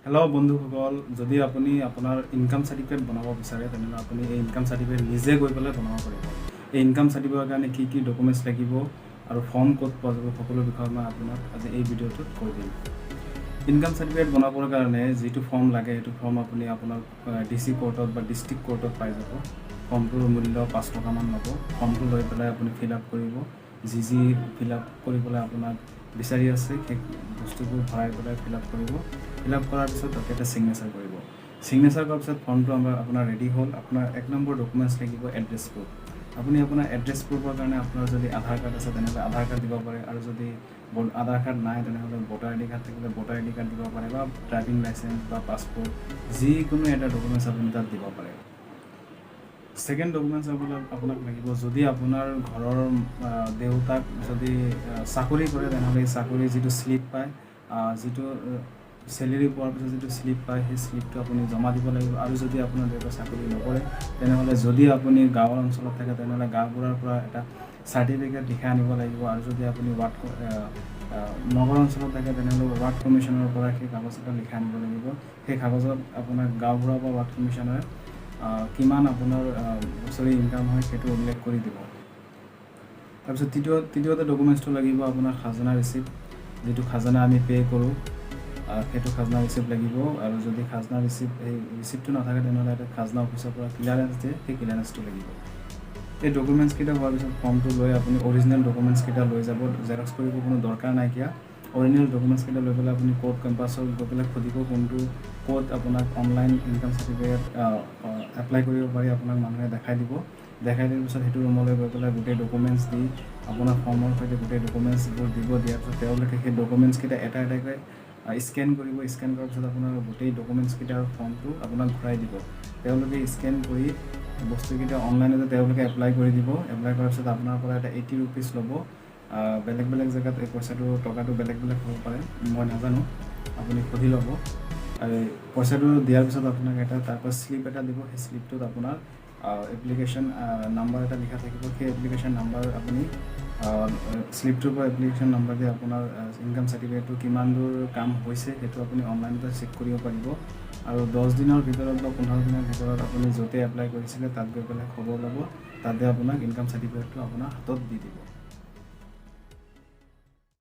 Hello' বন্ধুসকল, যদি আপুনি আপোনাৰ ইনকাম চাৰ্টিফিকেট বনাব বিচাৰে তেনেহ'লে আপুনি এই ইনকাম চাৰ্টিফিকেট নিজে গৈ পেলাই বনাব পাৰিব। এই ইনকাম চাৰ্টিফিকেটৰ কাৰণে কি কি ডকুমেণ্টছ লাগিব আৰু ফৰ্ম ক'ত পোৱা যাব সকলো বিষয়ে মই আপোনাক আজি এই ভিডিঅ'টোত কৈ দিম। ইনকাম চাৰ্টিফিকেট বনাবৰ কাৰণে যিটো ফৰ্ম লাগে সেইটো ফৰ্ম আপুনি আপোনাৰ DC কোৰ্টত বা ডিষ্ট্ৰিক্ট কোৰ্টত পাই যাব। ফৰ্মটোৰ মূল্য 5 টকামান ল'ব। ফৰ্মটো লৈ পেলাই আপুনি ফিল আপ কৰিব। যি ফিল আপ কৰিবলৈ আপোনাক বিচাৰি আছে সেই বস্তুবোৰ ভৰাই পেলাই ফিল আপ কৰিব। ফিল আপ কৰাৰ পিছত তাতে এটা ছিগনেচাৰ কৰিব। ছিগনেচাৰ কৰাৰ পিছত ফৰ্মটো আপোনাৰ ৰেডি হ'ল। আপোনাৰ 1 নম্বৰ ডকুমেণ্টছ লাগিব এড্ৰেছ প্ৰুফ। আপুনি আপোনাৰ এড্ৰেছ প্ৰুফৰ কাৰণে আপোনাৰ যদি আধাৰ কাৰ্ড আছে তেনেহ'লে আধাৰ কাৰ্ড দিব পাৰে, আৰু যদি আধাৰ কাৰ্ড নাই তেনেহ'লে ভোটাৰ ID কাৰ্ড থাকিলে ভোটাৰ ID কাৰ্ড দিব পাৰে, বা ড্ৰাইভিং লাইচেঞ্চ বা পাছপৰ্ট যিকোনো এটা ডকুমেণ্টছ আপুনি তাত দিব পাৰে। ছেকেণ্ড ডকুমেণ্টছ আপোনাক লাগিব, যদি আপোনাৰ ঘৰৰ দেউতাক যদি চাকৰি কৰে তেনেহ'লে এই চাকৰি যিটো শ্লিপ পায়, যিটো চেলেৰি পোৱাৰ পিছত যিটো শ্লিপ পায় সেই শ্লিপটো আপুনি জমা দিব লাগিব। আৰু যদি আপোনাৰ দেউতাই চাকৰি নকৰে তেনেহ'লে যদি আপুনি গাঁৱৰ অঞ্চলত থাকে তেনেহ'লে গাঁওবুঢ়াৰ পৰা এটা চাৰ্টিফিকেট লিখাই আনিব লাগিব। আৰু যদি আপুনি নগৰ অঞ্চলত থাকে তেনেহ'লে ৱাৰ্ড কমিশ্যনৰ পৰা সেই কাগজ এটা লিখাই আনিব লাগিব। সেই কাগজত আপোনাৰ গাঁওবুঢ়া বা ৱাৰ্ড কমিশ্যনাৰে কিমান আপোনাৰ বছৰি ইনকাম হয় সেইটো উল্লেখ কৰি দিব। তাৰপিছত তৃতীয়তে ডকুমেণ্টছটো লাগিব আপোনাৰ খাজানা ৰিচিপ্ট, যিটো খাজানা আমি পে' কৰোঁ সেইটো খাজনা ৰিচিপ্ট লাগিব। আৰু যদি খাজনা ৰিচিপ্টটো নাথাকে তেনেহ'লে এটা খাজনা অফিচৰ পৰা ক্লিয়াৰেঞ্চ দিয়ে, সেই ক্লিয়াৰেঞ্চটো লাগিব। এই ডকুমেণ্টছকেইটা হোৱাৰ পিছত ফৰ্মটো লৈ আপুনি অৰিজিনেল ডকুমেণ্টছকেইটা লৈ যাব। জেৰক্স কৰিব কোনো দৰকাৰ নাইকিয়া। অৰিজিনেল ডকুমেণ্টছকেইটা লৈ পেলাই আপুনি কোৰ্ট কেম্পাছত গৈ পেলাই সুধিব কোনটো ক'ত আপোনাক অনলাইন ইনকাম চাৰ্টিফিকেট এপ্লাই কৰিব পাৰি, আপোনাক মানুহে দেখাই দিব। দেখাই দিয়াৰ পিছত সেইটো ৰুমলৈ গৈ পেলাই গোটেই ডকুমেণ্টছ দি আপোনাৰ ফৰ্মৰ সৈতে গোটেই ডকুমেণ্টছবোৰ দিয়াৰ পিছত তেওঁলোকে সেই ডকুমেণ্টছকেইটা এটা এটাকৈ স্কেন কৰিব। স্কেন কৰাৰ পিছত আপোনাৰ গোটেই ডকুমেণ্টছকেইটাৰ ফৰ্মটো আপোনাক ঘূৰাই দিব। তেওঁলোকে স্কেন কৰি বস্তুকেইটা অনলাইনতে তেওঁলোকে এপ্লাই কৰি দিব। এপ্লাই কৰাৰ পিছত আপোনাৰ পৰা এটা 80 ৰুপিজ ল'ব। বেলেগ বেলেগ জেগাত এই টকাটো বেলেগ বেলেগ হ'ব পাৰে, মই নাজানো, আপুনি সুধি ল'ব। আৰু পইচাটো দিয়াৰ পিছত আপোনাক তাৰপৰা শ্লিপ এটা দিব। সেই শ্লিপটোত আপোনাৰ এপ্লিকেশ্যন নাম্বাৰ এটা লিখা থাকিব। সেই এপ্লিকেশ্যন নাম্বাৰ আপুনি শ্লিপটোৰ পৰা এপ্লিকেশ্যন নাম্বাৰ দি আপোনাৰ ইনকাম চাৰ্টিফিকেটটো কিমান দূৰ কাম হৈছে সেইটো আপুনি অনলাইনতে চেক কৰিব পাৰিব। আৰু 10 দিনৰ ভিতৰত বা 15 দিনৰ ভিতৰত আপুনি য'তে এপ্লাই কৰিছিলে তাত গৈ পেলাই খবৰ ল'ব। তাতে আপোনাক ইনকাম চাৰ্টিফিকেটটো আপোনাৰ হাতত দি দিব।